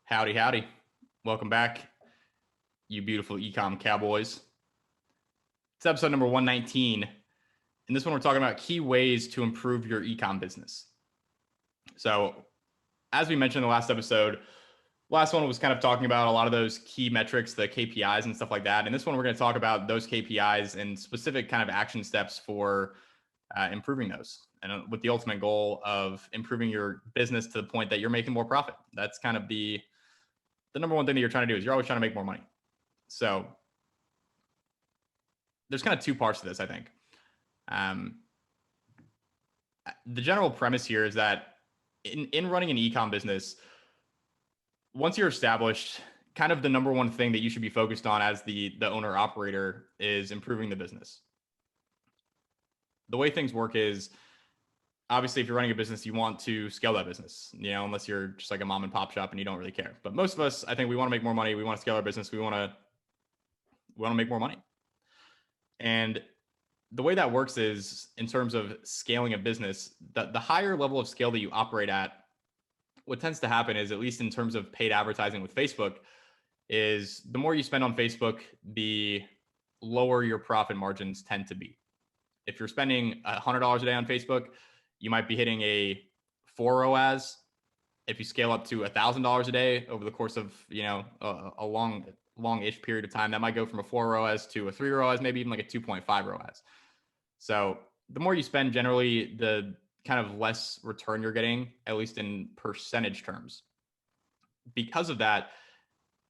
Howdy, howdy. Welcome back, you beautiful ecom cowboys. It's episode number 119. In this one, we're talking about key ways to improve your ecom business. So, as we mentioned in the last episode, last one was kind of talking about a lot of those key metrics, the KPIs and stuff like that. In this one, we're going to talk about those KPIs and specific kind of action steps for improving those, and with the ultimate goal of improving your business to the point that you're making more profit. That's kind of the number one thing that you're trying to do is you're always trying to make more money. So there's kind of two parts to this, I think. The general premise here is that in running an ecom business, once you're established, kind of the number one thing that you should be focused on as the owner operator is improving the business. The way things work is, obviously, if you're running a business, you want to scale that business, unless you're just like a mom and pop shop and you don't really care. But most of us, I think we want to make more money. We want to scale our business. We want to make more money. And the way that works is, in terms of scaling a business, the higher level of scale that you operate at, what tends to happen is, at least in terms of paid advertising with Facebook, is the more you spend on Facebook, the lower your profit margins tend to be. If you're spending $100 a day on Facebook, you might be hitting a 4 ROAS. If you scale up to $1,000 a day over the course of a long-ish period of time, that might go from a 4 ROAS to a 3 ROAS, maybe even like a 2.5 ROAS. So the more you spend, generally, the kind of less return you're getting, at least in percentage terms. Because of that,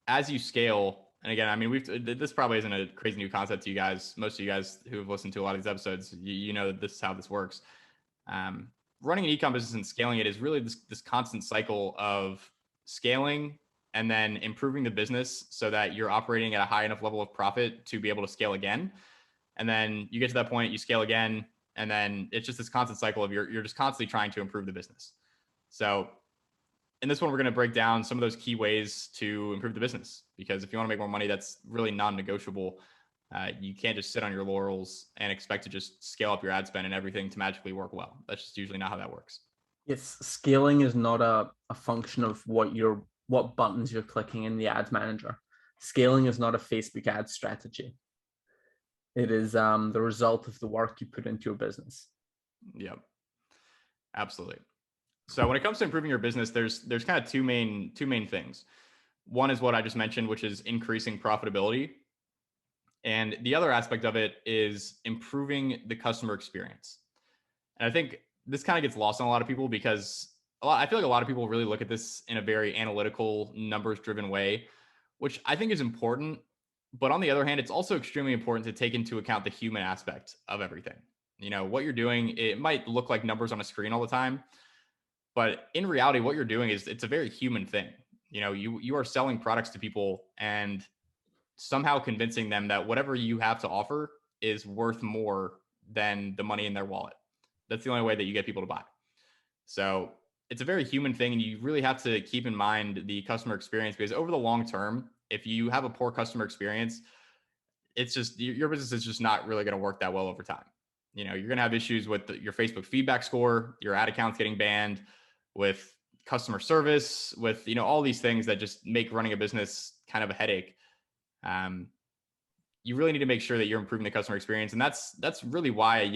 as you scale, and again, I mean, this probably isn't a crazy new concept to you guys. Most of you guys who have listened to a lot of these episodes, you know that this is how this works. Running an ecom business and scaling it is really this constant cycle of scaling and then improving the business so that you're operating at a high enough level of profit to be able to scale again. And then you get to that point, you scale again, and then it's just this constant cycle of you're just constantly trying to improve the business. So in this one, we're going to break down some of those key ways to improve the business, because if you want to make more money, that's really non-negotiable. You can't just sit on your laurels and expect to just scale up your ad spend and everything to magically work well. That's just usually not how that works. Yes, scaling is not a function of what buttons you're clicking in the ads manager. Scaling is not a Facebook ad strategy. It is the result of the work you put into your business. Yep, absolutely. So when it comes to improving your business, there's kind of two main things. One is what I just mentioned, which is increasing profitability. And the other aspect of it is improving the customer experience. And I think this kind of gets lost on a lot of people, because I feel like a lot of people really look at this in a very analytical, numbers-driven way, which I think is important. But on the other hand, it's also extremely important to take into account the human aspect of everything. What you're doing, it might look like numbers on a screen all the time, but in reality, what you're doing is it's a very human thing. You are selling products to people and somehow convincing them that whatever you have to offer is worth more than the money in their wallet. That's the only way that you get people to buy. So it's a very human thing, and you really have to keep in mind the customer experience, because over the long term, if you have a poor customer experience, it's just your business is just not really going to work that well over time. You're going to have issues with your Facebook feedback score, your ad accounts getting banned, with customer service, with all these things that just make running a business kind of a headache. You really need to make sure that you're improving the customer experience. And that's really why,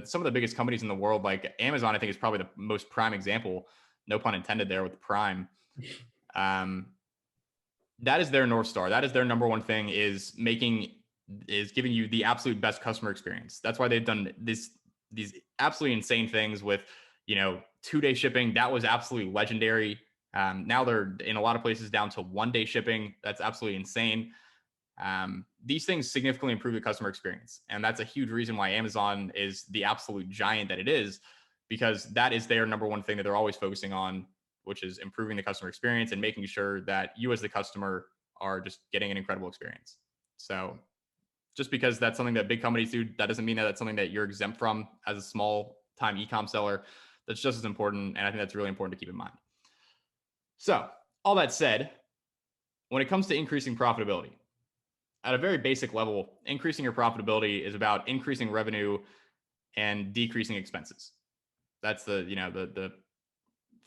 some of the biggest companies in the world, like Amazon, I think is probably the most prime example, no pun intended there with Prime. That is their North Star. That is their number one thing, is giving you the absolute best customer experience. That's why they've done these absolutely insane things with, 2-day shipping. That was absolutely legendary. Now they're in a lot of places down to 1-day shipping. That's absolutely insane. These things significantly improve the customer experience. And that's a huge reason why Amazon is the absolute giant that it is, because that is their number one thing that they're always focusing on, which is improving the customer experience and making sure that you as the customer are just getting an incredible experience. So just because that's something that big companies do, that doesn't mean that that's something that you're exempt from as a small time ecom seller. That's just as important. And I think that's really important to keep in mind. So all that said, when it comes to increasing profitability, at a very basic level, increasing your profitability is about increasing revenue and decreasing expenses. That's the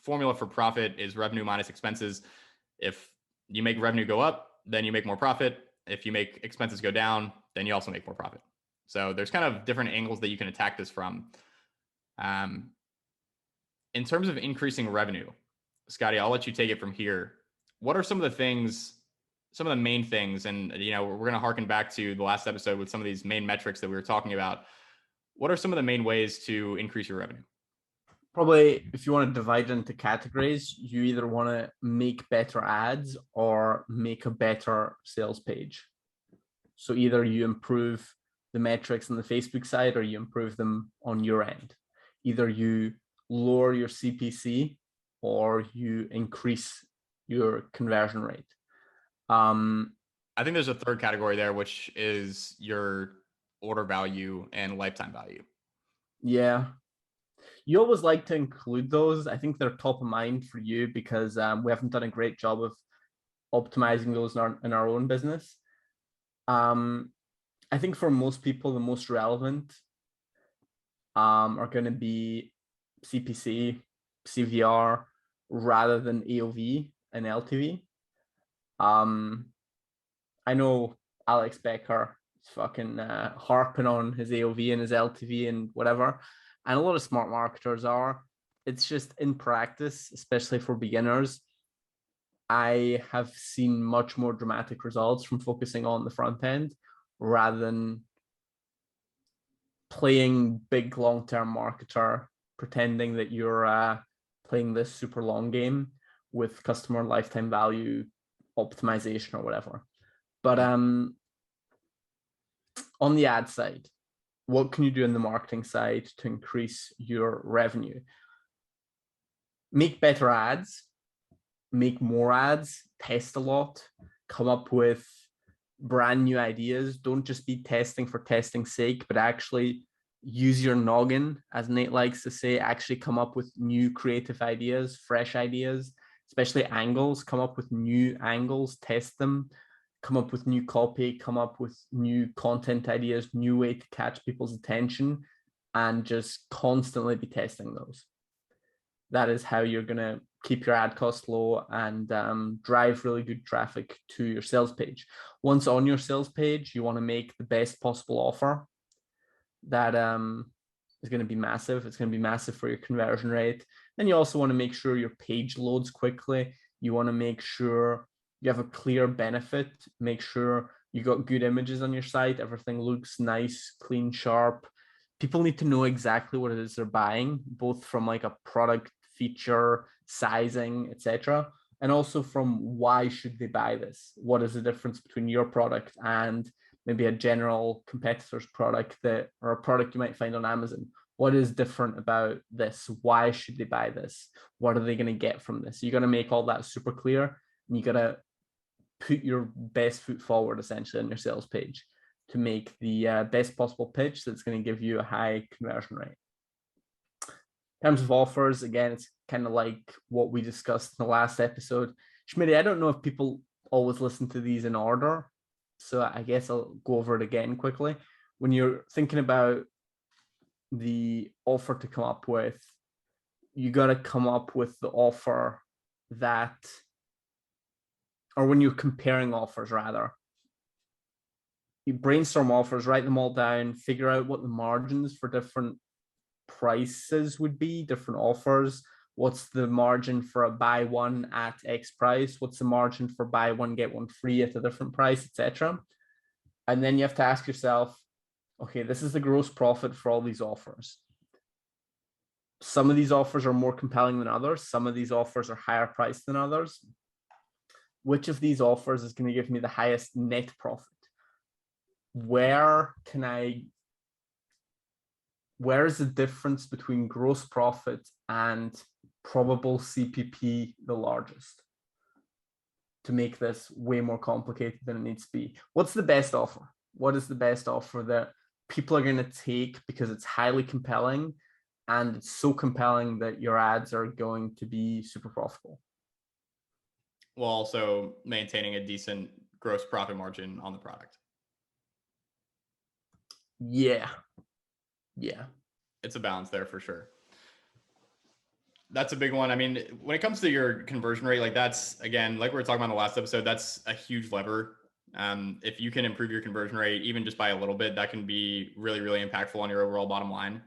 formula for profit is revenue minus expenses. If You make revenue go up, then you make more profit. If you make expenses go down, then you also make more profit. So there's kind of different angles that you can attack this from. In terms of increasing revenue, Scotty, I'll let you take it from here. What are some of the things, some of the main things, and we're going to harken back to the last episode with some of these main metrics that we were talking about. What are some of the main ways to increase your revenue? Probably, if you want to divide it into categories, you either want to make better ads or make a better sales page. So either you improve the metrics on the Facebook side or you improve them on your end. Either you lower your CPC or you increase your conversion rate. I think there's a third category there, which is your order value and lifetime value. Yeah. You always like to include those. I think they're top of mind for you because we haven't done a great job of optimizing those in our own business. I think for most people, the most relevant are going to be CPC, CVR, rather than AOV and LTV. I know Alex Becker is fucking harping on his AOV and his LTV and whatever, and a lot of smart marketers are. It's just in practice, especially for beginners, I have seen much more dramatic results from focusing on the front end rather than playing big long-term marketer, pretending that you're playing this super long game with customer lifetime value optimization or whatever. But on the ad side, what can you do on the marketing side to increase your revenue? Make better ads, make more ads, test a lot, come up with brand new ideas. Don't just be testing for testing's sake, but actually use your noggin, as Nate likes to say, actually come up with new creative ideas, fresh ideas, especially angles, come up with new angles, test them, come up with new copy, come up with new content ideas, new way to catch people's attention, and just constantly be testing those. That is how you're going to keep your ad costs low and drive really good traffic to your sales page. Once on your sales page, you want to make the best possible offer. That is going to be massive. It's going to be massive for your conversion rate. Then you also want to make sure your page loads quickly. You want to make sure you have a clear benefit. Make sure you got good images on your site. Everything looks nice, clean, sharp. People need to know exactly what it is they're buying, both from like a product feature, sizing, etc., and also from why should they buy this? What is the difference between your product and maybe a general competitor's product or a product you might find on Amazon? What is different about this? Why should they buy this? What are they going to get from this? You got to make all that super clear, and you got to put your best foot forward essentially on your sales page to make the best possible pitch that's going to give you a high conversion rate. In terms of offers, again, it's kind of like what we discussed in the last episode. Schmitty, I don't know if people always listen to these in order, so I guess I'll go over it again quickly. When you're thinking about the offer to come up with, you got to come up with the offer that, or when you're comparing offers, rather, you brainstorm offers, write them all down, figure out what the margins for different prices would be, different offers. What's the margin for a buy one at X price? What's the margin for buy one, get one free at a different price, etc. And then you have to ask yourself, okay, this is the gross profit for all these offers. Some of these offers are more compelling than others. Some of these offers are higher priced than others. Which of these offers is going to give me the highest net profit? Where is the difference between gross profit and probable CPP the largest? To make this way more complicated than it needs to be. What's the best offer? What is the best offer that people are going to take because it's highly compelling and it's so compelling that your ads are going to be super profitable? While also maintaining a decent gross profit margin on the product. Yeah. It's a balance there for sure. That's a big one. I mean, when it comes to your conversion rate, like that's again, like we were talking about in the last episode, that's a huge lever. If you can improve your conversion rate even just by a little bit, that can be really, really impactful on your overall bottom line.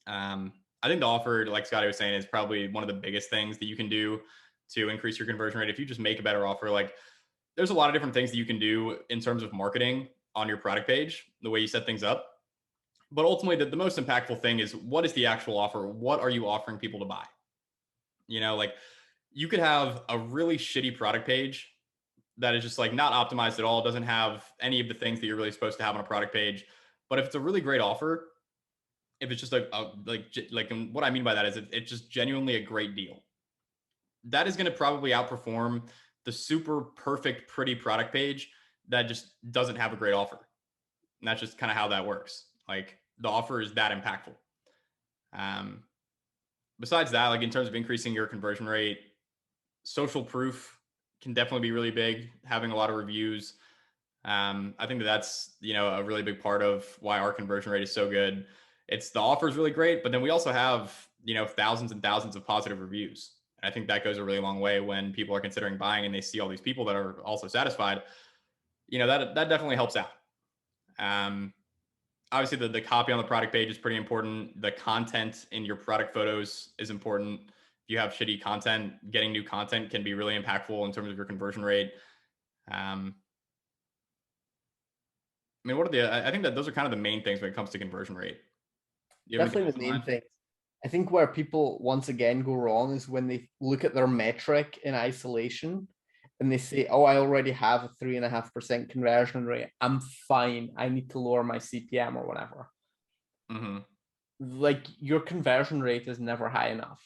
I think the offer, like Scotty was saying, is probably one of the biggest things that you can do to increase your conversion rate. If you just make a better offer, like there's a lot of different things that you can do in terms of marketing on your product page, the way you set things up. But ultimately, the most impactful thing is what is the actual offer? What are you offering people to buy? Like you could have a really shitty product page that is just like not optimized at all, doesn't have any of the things that you're really supposed to have on a product page. But if it's a really great offer, if it's just like what I mean by that is it's just genuinely a great deal, that is going to probably outperform the super perfect, pretty product page that just doesn't have a great offer. And that's just kind of how that works. Like the offer is that impactful. Um, Besides that, like in terms of increasing your conversion rate, social proof can definitely be really big. Having a lot of reviews. I think that's a really big part of why our conversion rate is so good. It's the offer is really great, but then we also have thousands and thousands of positive reviews. And I think that goes a really long way when people are considering buying and they see all these people that are also satisfied. That definitely helps out. Um, Obviously, the copy on the product page is pretty important. The content in your product photos is important. If you have shitty content, getting new content can be really impactful in terms of your conversion rate. I mean, I think that those are kind of the main things when it comes to conversion rate. Do you have anything Definitely else the in main mind? thing. I think where people once again go wrong is when they look at their metric in isolation and they say, oh, I already have a 3.5% conversion rate. I'm fine. I need to lower my CPM or whatever. Mm-hmm. Like your conversion rate is never high enough.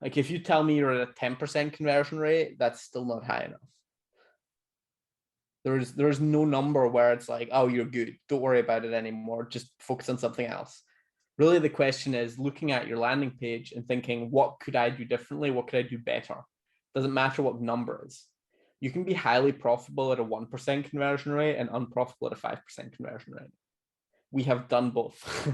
Like if you tell me you're at a 10% conversion rate, that's still not high enough. There's no number where it's like, oh, you're good. Don't worry about it anymore. Just focus on something else. Really, the question is looking at your landing page and thinking, what could I do differently? What could I do better? Doesn't matter what number is. You can be highly profitable at a 1% conversion rate and unprofitable at a 5% conversion rate. We have done both.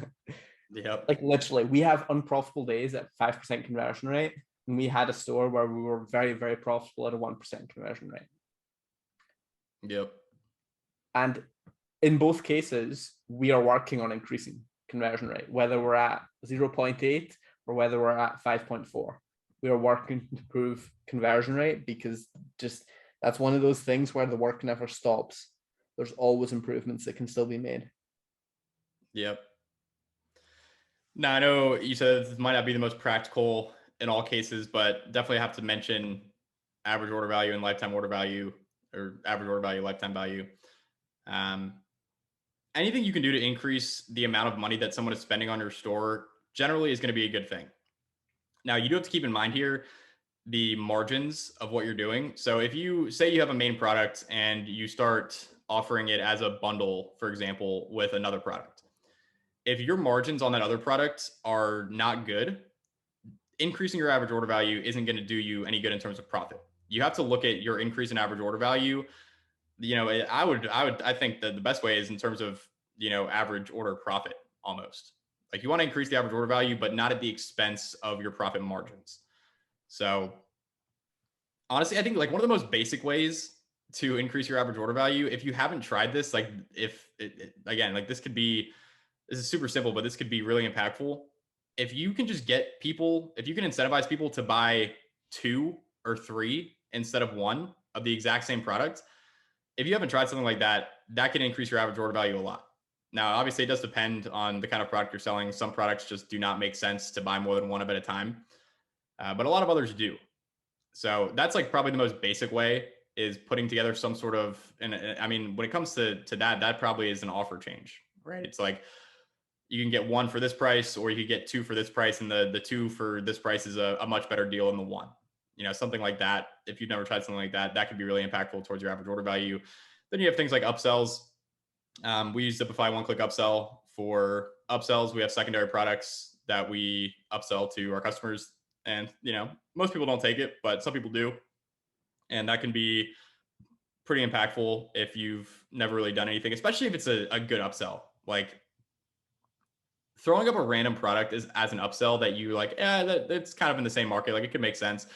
Yep. Like literally, we have unprofitable days at 5% conversion rate. And we had a store where we were very, very profitable at a 1% conversion rate. Yep. And in both cases, we are working on increasing conversion rate, whether we're at 0.8 or whether we're at 5.4. We are working to improve conversion rate because just that's one of those things where the work never stops. There's always improvements that can still be made. Yep. Now I know you said this might not be the most practical in all cases, but definitely have to mention average order value and lifetime order value, or average order value, lifetime value. Um, Anything you can do to increase the amount of money that someone is spending on your store generally is going to be a good thing. Now, you do have to keep in mind here the margins of what you're doing. So if you say you have a main product and you start offering it as a bundle, for example, with another product, if your margins on that other product are not good, increasing your average order value isn't going to do you any good in terms of profit. You have to look at your increase in average order value. I think that the best way is in terms of, average order profit almost. Like you want to increase the average order value, but not at the expense of your profit margins. So honestly, I think like one of the most basic ways to increase your average order value, if you haven't tried this, like again, like this is super simple, but this could be really impactful. If you can just get people, if you can incentivize people to buy 2 or 3 instead of 1 of the exact same product, if you haven't tried something like that, that can increase your average order value a lot. Now, obviously, it does depend on the kind of product you're selling. Some products just do not make sense to buy more than one at a time, but a lot of others do. So that's like probably the most basic way is putting together some sort of, and I mean, when it comes to that probably is an offer change, right? It's like you can get 1 for this price, or you could get 2 for this price, and the 2 for this price is a much better deal than the 1. Something like that. If you've never tried something like that, that could be really impactful towards your average order value. Then you have things like upsells. We use Zipify one-click upsell for upsells. We have secondary products that we upsell to our customers, and most people don't take it, but some people do, and that can be pretty impactful if you've never really done anything, especially if it's a good upsell. Like throwing up a random product as an upsell that you like, that's kind of in the same market, like it could make sense.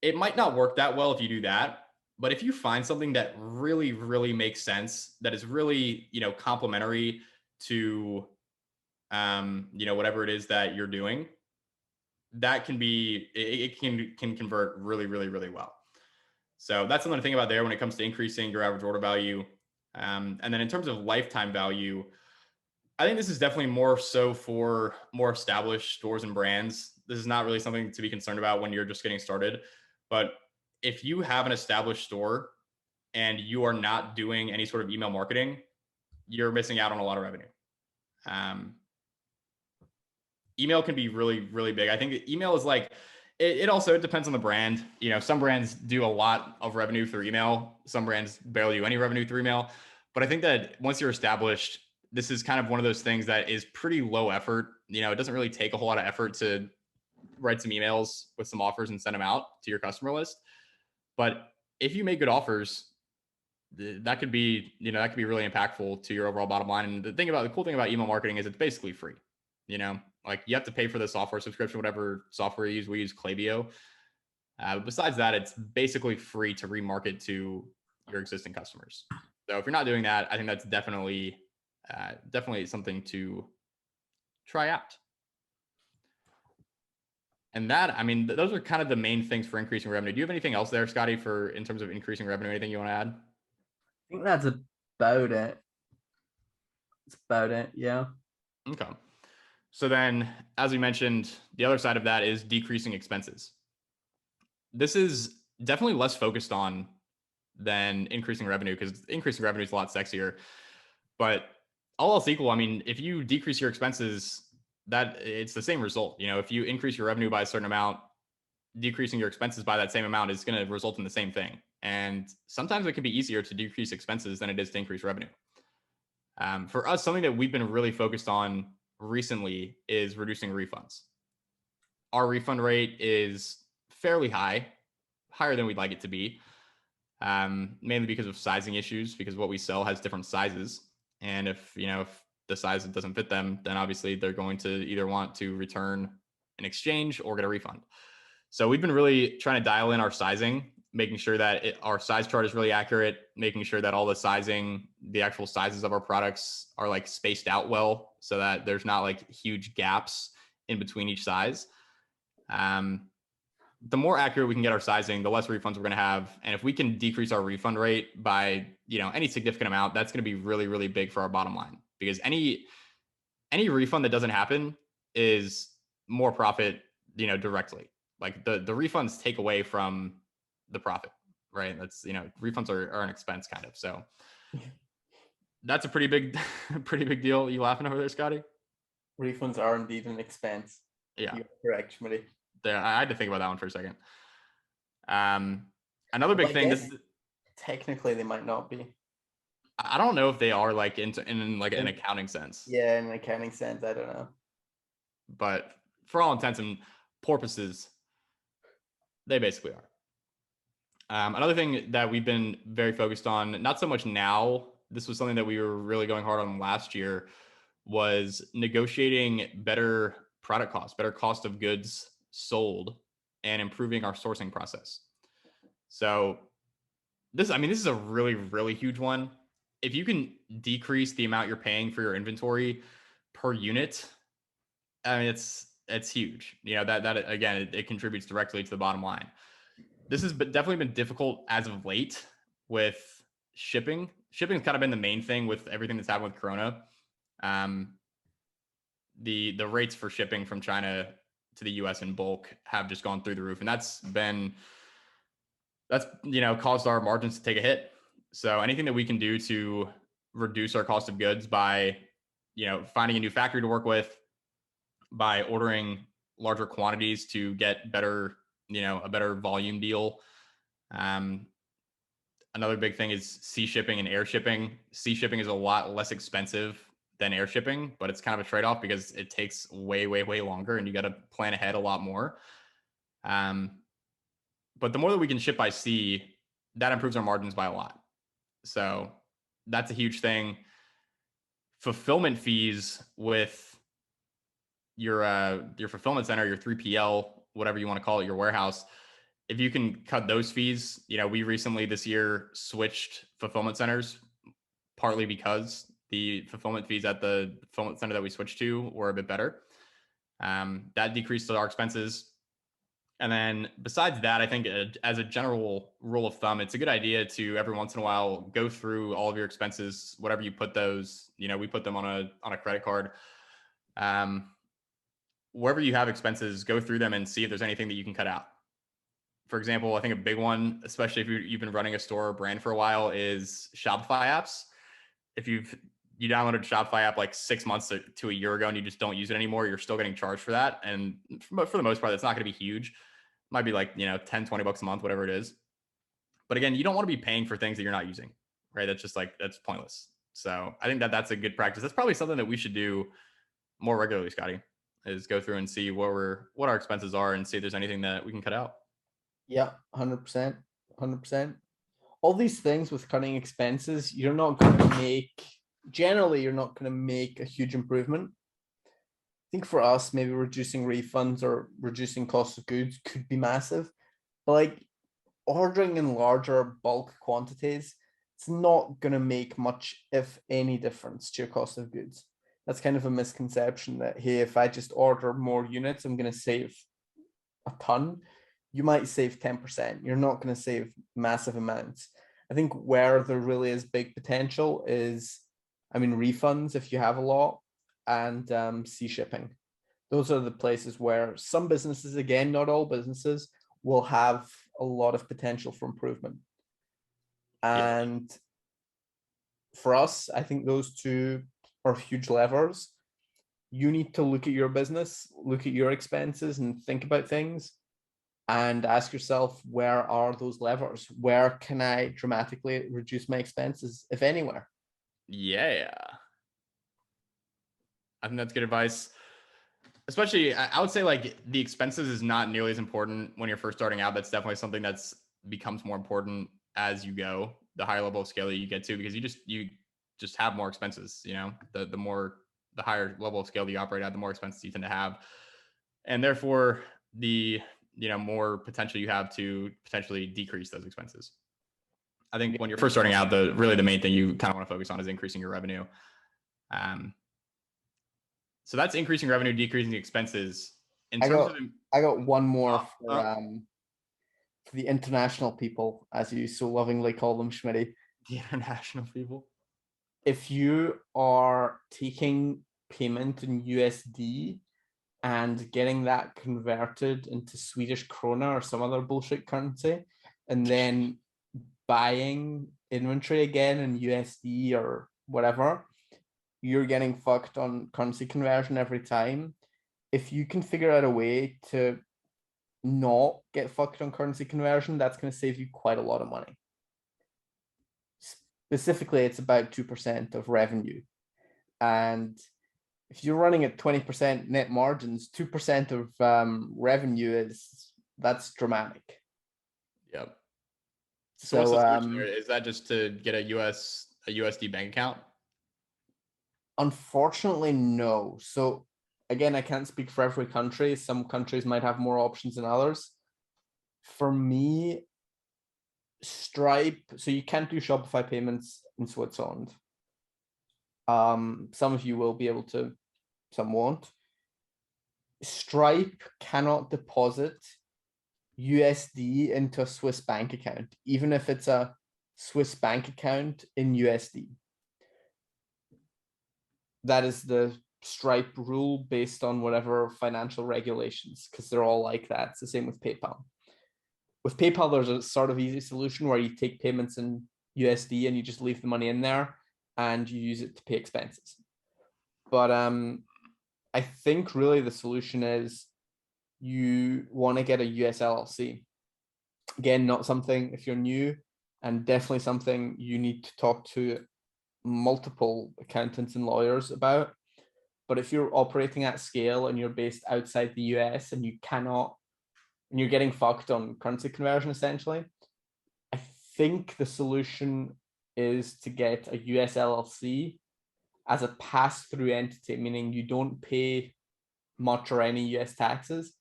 It might not work that well if you do that, but if you find something that really, really makes sense, that is really, complementary to, whatever it is that you're doing, that can be, it can convert really, really, really well. So that's something to think about there when it comes to increasing your average order value. And then in terms of lifetime value, I think this is definitely more so for more established stores and brands. This is not really something to be concerned about when you're just getting started. But if you have an established store and you are not doing any sort of email marketing, you're missing out on a lot of revenue. Um, Email can be really, really big. I think email is like, it also, it depends on the brand. Some brands do a lot of revenue through email. Some brands barely do any revenue through email. But I think that once you're established, this is kind of one of those things that is pretty low effort. It doesn't really take a whole lot of effort to write some emails with some offers and send them out to your customer list. But if you make good offers, that could be, really impactful to your overall bottom line. And the cool thing about email marketing is it's basically free. Like you have to pay for the software subscription, whatever software you use. We use Klaviyo. Besides that, it's basically free to remarket to your existing customers. So if you're not doing that, I think that's definitely something to try out. And that, I mean, those are kind of the main things for increasing revenue. Do you have anything else there, Scotty, in terms of increasing revenue? Anything you want to add? I think that's about it. That's about it. Yeah. Okay. So then, as we mentioned, the other side of that is decreasing expenses. This is definitely less focused on than increasing revenue, because increasing revenue is a lot sexier. But all else equal, I mean, if you decrease your expenses, that it's the same result. If you increase your revenue by a certain amount, decreasing your expenses by that same amount is going to result in the same thing. And sometimes it can be easier to decrease expenses than it is to increase revenue. For us, something that we've been really focused on recently is reducing refunds. Our refund rate is fairly high, higher than we'd like it to be, mainly because of sizing issues, because what we sell has different sizes. And if the size doesn't fit them, then obviously they're going to either want to return an exchange or get a refund. So we've been really trying to dial in our sizing, making sure that our size chart is really accurate, making sure that all the sizing, the actual sizes of our products are like spaced out well, so that there's not like huge gaps in between each size. The more accurate we can get our sizing, the less refunds we're going to have. And if we can decrease our refund rate by, any significant amount, that's going to be really, really big for our bottom line, because any refund that doesn't happen is more profit, directly. Like the refunds take away from the profit, right? That's, refunds are an expense kind of. So that's a pretty big, pretty big deal. You laughing over there, Scotty? Refunds are indeed an expense. Yeah. You're correct, Schmitty. I had to think about that one for a second. Another big thing. Technically, they might not be. I don't know if they are like in like an accounting sense. Yeah, in an accounting sense, I don't know. But for all intents and purposes, they basically are. Another thing that we've been very focused on, not so much now, this was something that we were really going hard on last year, was negotiating better product costs, better cost of goods sold, and improving our sourcing process. So this is a really, really huge one. If you can decrease the amount you're paying for your inventory per unit, I mean, it's huge. That again, it contributes directly to the bottom line. This has definitely been difficult as of late with shipping. Shipping's kind of been the main thing with everything that's happened with Corona. The rates for shipping from China to the US in bulk have just gone through the roof. And that's caused our margins to take a hit. So anything that we can do to reduce our cost of goods by, finding a new factory to work with, by ordering larger quantities to get better, a better volume deal. Another big thing is sea shipping and air shipping. Sea shipping is a lot less expensive than air shipping, but it's kind of a trade-off because it takes way, way, way longer and you got to plan ahead a lot more. But the more that we can ship by sea, that improves our margins by a lot. So that's a huge thing. Fulfillment fees with your fulfillment center, your 3PL, whatever you want to call it, your warehouse, if you can cut those fees, we recently this year switched fulfillment centers, partly because the fulfillment fees at the fulfillment center that we switched to were a bit better. That decreased our expenses. And then besides that, I think as a general rule of thumb, it's a good idea to every once in a while go through all of your expenses, whatever you put those, we put them on a credit card. Wherever you have expenses, go through them and see if there's anything that you can cut out. For example, I think a big one, especially if you've been running a store or brand for a while, is Shopify apps. If you downloaded a Shopify app like 6 months to a year ago and you just don't use it anymore, you're still getting charged for that. And for the most part, that's not going to be huge. It might be like, 10, 20 bucks a month, whatever it is. But again, you don't want to be paying for things that you're not using, right? That's just that's pointless. So I think that's a good practice. That's probably something that we should do more regularly, Scotty, is go through and see what our expenses are and see if there's anything that we can cut out. Yeah, 100%, 100%. All these things with cutting expenses, you're not going to make a huge improvement. I think for us, maybe reducing refunds or reducing cost of goods could be massive. But like ordering in larger bulk quantities, it's not going to make much, if any, difference to your cost of goods. That's kind of a misconception that, hey, if I just order more units, I'm going to save a ton. You might save 10%. You're not going to save massive amounts. I think where there really is big potential is, refunds if you have a lot, and sea shipping. Those are the places where some businesses, again, not all businesses, will have a lot of potential for improvement. And for us, I think those two are huge levers. You need to look at your business, look at your expenses, and think about things and ask yourself, where are those levers? Where can I dramatically reduce my expenses, if anywhere? Yeah. I think that's good advice. Especially, I would say like the expenses is not nearly as important when you're first starting out. That's definitely something that's becomes more important as you go, the higher level of scale that you get to, because you just have more expenses. The higher level of scale that you operate at, the more expenses you tend to have, and therefore the more potential you have to potentially decrease those expenses. I think when you're first starting out, the main thing you kind of want to focus on is increasing your revenue. So that's increasing revenue, decreasing the expenses. I got one more for the international people, as you so lovingly call them, Schmitty. The international people. If you are taking payment in USD and getting that converted into Swedish krona or some other bullshit currency, and then buying inventory again in USD or whatever, you're getting fucked on currency conversion every time. If you can figure out a way to not get fucked on currency conversion, that's going to save you quite a lot of money. Specifically, it's about 2% of revenue. And if you're running at 20% net margins, 2% of revenue that's dramatic. Yep. So what's the solution there? Is that just to get a USD bank account? Unfortunately, no. So again, I can't speak for every country. Some countries might have more options than others. For me, Stripe, so you can't do Shopify payments in Switzerland. Some of you will be able to, some won't. Stripe cannot deposit USD into a Swiss bank account, even if it's a Swiss bank account in USD. That is the Stripe rule based on whatever financial regulations, because they're all like that. It's the same with PayPal. With PayPal, there's a sort of easy solution where you take payments in USD and you just leave the money in there and you use it to pay expenses. But I think really the solution is you want to get a US LLC. Again, not something, if you're new, and definitely something you need to talk to multiple accountants and lawyers about. But if you're operating at scale and you're based outside the US and and you're getting fucked on currency conversion, essentially, I think the solution is to get a US LLC as a pass-through entity, meaning you don't pay much or any US taxes.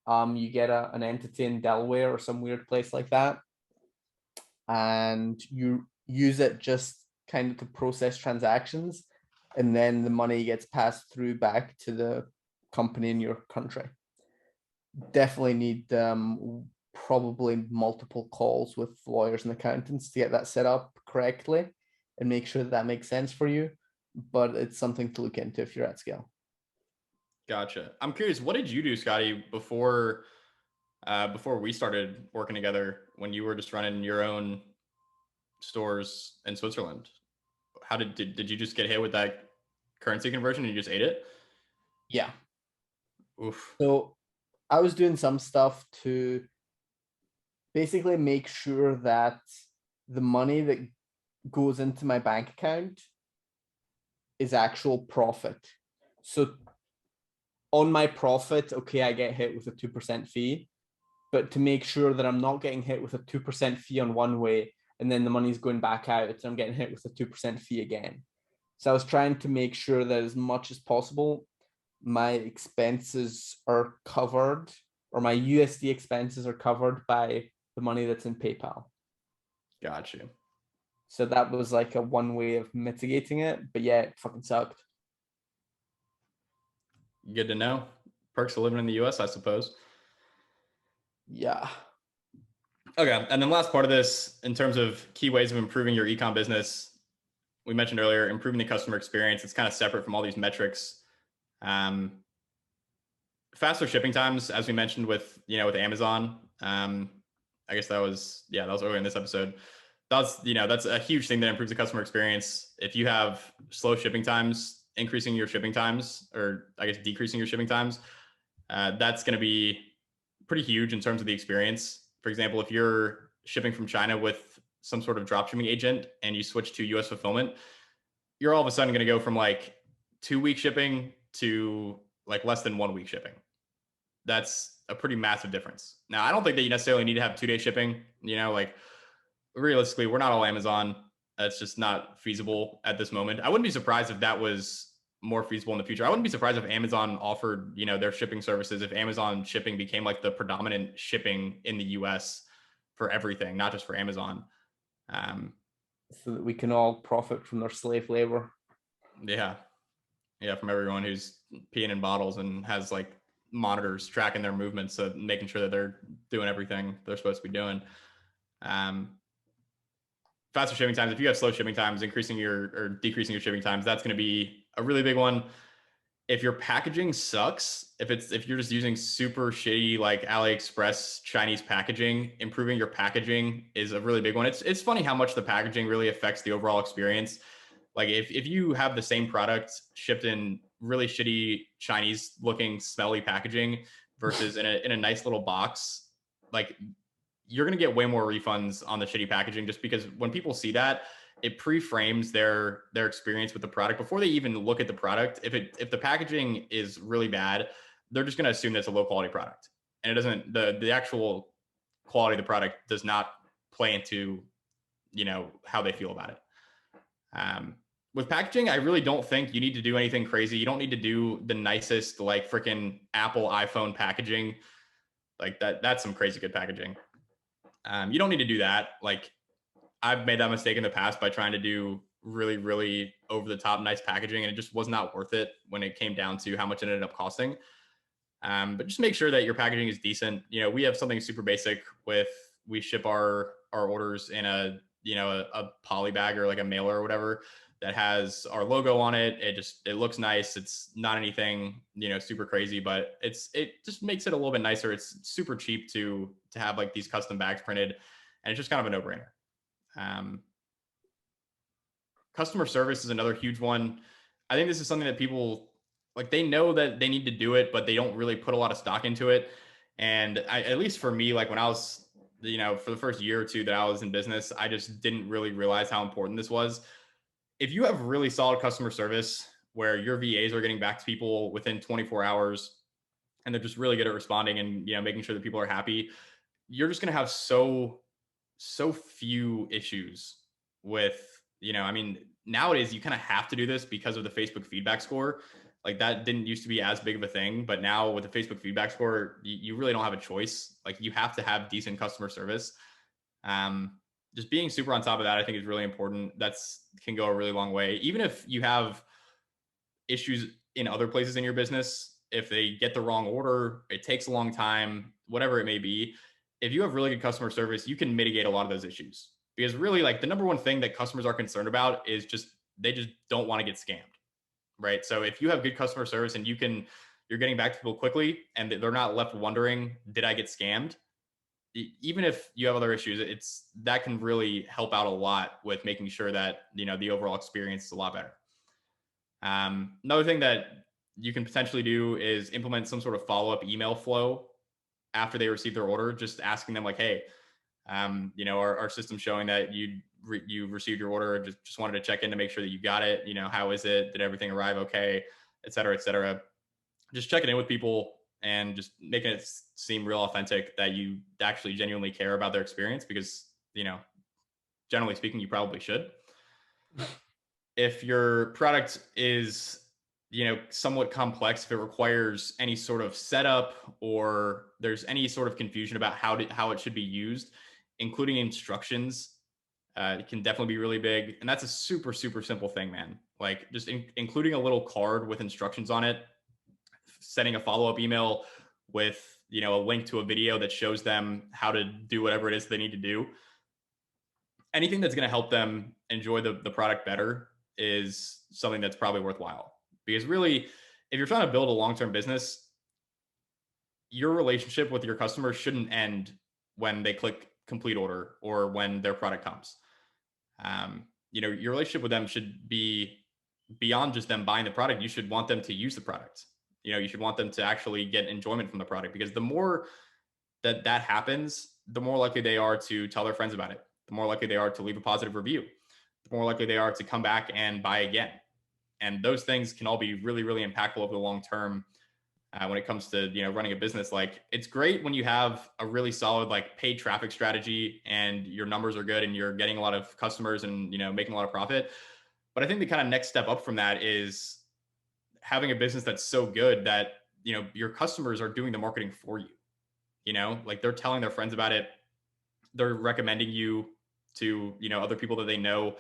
You get an entity in Delaware or some weird place like that, and you use it just kind of to process transactions, and then the money gets passed through back to the company in your country. Definitely need probably multiple calls with lawyers and accountants to get that set up correctly and make sure that that makes sense for you. But it's something to look into if you're at scale. Gotcha. I'm curious, what did you do, Scotty, before we started working together when you were just running your own stores in Switzerland? How did you just get hit with that currency conversion and you just ate it? Yeah. Oof. So I was doing some stuff to basically make sure that the money that goes into my bank account is actual profit. So on my profit, okay, I get hit with a 2% fee, but to make sure that I'm not getting hit with a 2% fee on one way and then the money's going back out and I'm getting hit with a 2% fee again. So I was trying to make sure that as much as possible, my expenses are covered, or my USD expenses are covered by the money that's in PayPal. Got you. So that was like a one way of mitigating it, but yeah, it fucking sucked. Good to know. Perks of living in the US, I suppose. Yeah. Okay. And then last part of this, in terms of key ways of improving your ecom business, we mentioned earlier, improving the customer experience. It's kind of separate from all these metrics. Um, Faster shipping times, as we mentioned with Amazon. I guess that was earlier in this episode. That's a huge thing that improves the customer experience. If you have slow shipping times, increasing your shipping times, or I guess decreasing your shipping times, that's going to be pretty huge in terms of the experience. For example, if you're shipping from China with some sort of dropshipping agent and you switch to US fulfillment, you're all of a sudden going to go from like 2 week shipping to like less than 1 week shipping. That's a pretty massive difference. Now, I don't think that you necessarily need to have 2 day shipping. Like realistically, we're not all Amazon. That's just not feasible at this moment. I wouldn't be surprised if that was more feasible in the future. I wouldn't be surprised if Amazon offered, their shipping services, if Amazon shipping became like the predominant shipping in the US for everything, not just for Amazon. So that we can all profit from their slave labor. Yeah. Yeah. From everyone who's peeing in bottles and has like monitors tracking their movements, so making sure that they're doing everything they're supposed to be doing. Faster shipping times. If you have slow shipping times, increasing or decreasing your shipping times, that's going to be a really big one. If your packaging sucks, if you're just using super shitty like AliExpress Chinese packaging, improving your packaging is a really big one. It's funny how much the packaging really affects the overall experience. Like if you have the same product shipped in really shitty Chinese looking smelly packaging versus in a nice little box, like you're going to get way more refunds on the shitty packaging, just because when people see that, it pre-frames their experience with the product before they even look at the product. If the packaging is really bad, they're just going to assume that's a low quality product, and it doesn't. The actual quality of the product does not play into how they feel about it. With packaging, I really don't think you need to do anything crazy. You don't need to do the nicest like freaking Apple iPhone packaging. Like that's some crazy good packaging. You don't need to do that. Like I've made that mistake in the past by trying to do really, really over the top nice packaging, and it just was not worth it when it came down to how much it ended up costing. But just make sure that your packaging is decent. We have something super basic we ship our orders in a poly bag or like a mailer or whatever that has our logo on it. It looks nice. It's not anything super crazy, but it just makes it a little bit nicer. It's super cheap to have like these custom bags printed, and it's just kind of a no-brainer. Customer service is another huge one. I think this is something that people like, they know that they need to do it, but they don't really put a lot of stock into it. And at least for me, like when I was, for the first year or two that I was in business, I just didn't really realize how important this was. If you have really solid customer service where your VAs are getting back to people within 24 hours and they're just really good at responding and, making sure that people are happy, you're just going to have so few issues with, I mean, nowadays you kind of have to do this because of the Facebook feedback score. Like that didn't used to be as big of a thing, but now with the Facebook feedback score, you really don't have a choice. Like you have to have decent customer service. Um, just being super on top of that, I think is really important. That's can go a really long way. Even if you have issues in other places in your business, if they get the wrong order, it takes a long time, whatever it may be. If you have really good customer service, you can mitigate a lot of those issues. Because really, like the number one thing that customers are concerned about is just they just don't want to get scammed, right? So if you have good customer service and you're getting back to people quickly and they're not left wondering, did I get scammed? Even if you have other issues, it's that can really help out a lot with making sure that the overall experience is a lot better. Another thing that you can potentially do is implement some sort of follow-up email flow after they receive their order, just asking them like, hey, our system's showing that you received your order. Just wanted to check in to make sure that you got it. How is it? Did everything arrive okay? Et cetera, et cetera. Just checking in with people and just making it seem real authentic that you actually genuinely care about their experience because, generally speaking, you probably should. If your product is somewhat complex, if it requires any sort of setup or there's any sort of confusion about how it should be used, including instructions, it can definitely be really big. And that's a super, super simple thing, man. Like just including a little card with instructions on it, sending a follow-up email with a link to a video that shows them how to do whatever it is they need to do. Anything that's going to help them enjoy the product better is something that's probably worthwhile. Because really, if you're trying to build a long-term business, your relationship with your customer shouldn't end when they click complete order or when their product comes. Your relationship with them should be beyond just them buying the product. You should want them to use the product. You should want them to actually get enjoyment from the product, because the more that happens, the more likely they are to tell their friends about it. The more likely they are to leave a positive review. The more likely they are to come back and buy again. And those things can all be really, really impactful over the long term. When it comes to running a business. Like it's great when you have a really solid like paid traffic strategy and your numbers are good and you're getting a lot of customers and making a lot of profit. But I think the kind of next step up from that is having a business that's so good that your customers are doing the marketing for you. Like they're telling their friends about it, they're recommending you to other people that they know.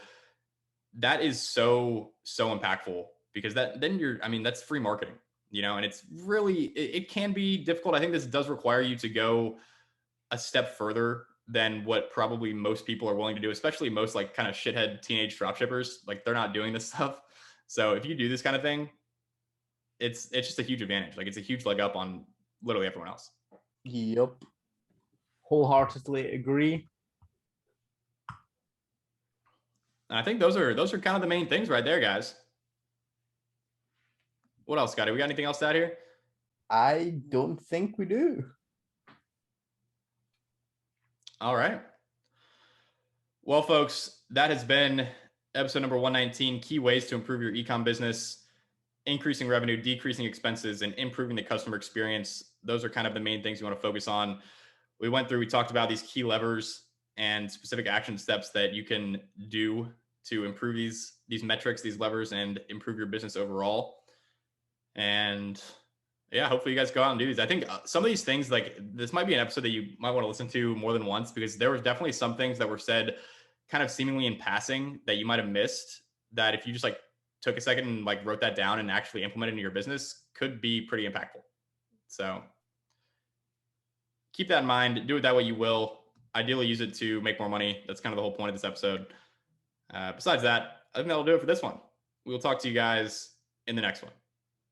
That is so impactful, because that's free marketing. And it's really, it can be difficult. I think this does require you to go a step further than what probably most people are willing to do, especially most like kind of shithead teenage dropshippers. Like they're not doing this stuff. So if you do this kind of thing, it's just a huge advantage. Like it's a huge leg up on literally everyone else. Yep. Wholeheartedly agree. And I think those are kind of the main things right there, guys. What else, Scotty? We got anything else to add here? I don't think we do. All right. Well, folks, that has been episode number 119, key ways to improve your ecom business, increasing revenue, decreasing expenses, and improving the customer experience. Those are kind of the main things you want to focus on. We talked about these key levers and specific action steps that you can do to improve these metrics, these levers, and improve your business overall. And yeah, hopefully you guys go out and do these. I think some of these things, like this might be an episode that you might want to listen to more than once, because there was definitely some things that were said kind of seemingly in passing that you might have missed, that if you just like took a second and like wrote that down and actually implemented in your business, could be pretty impactful. So keep that in mind. Do it that way you will. Ideally use it to make more money. That's kind of the whole point of this episode. Besides that, I think that'll do it for this one. We will talk to you guys in the next one.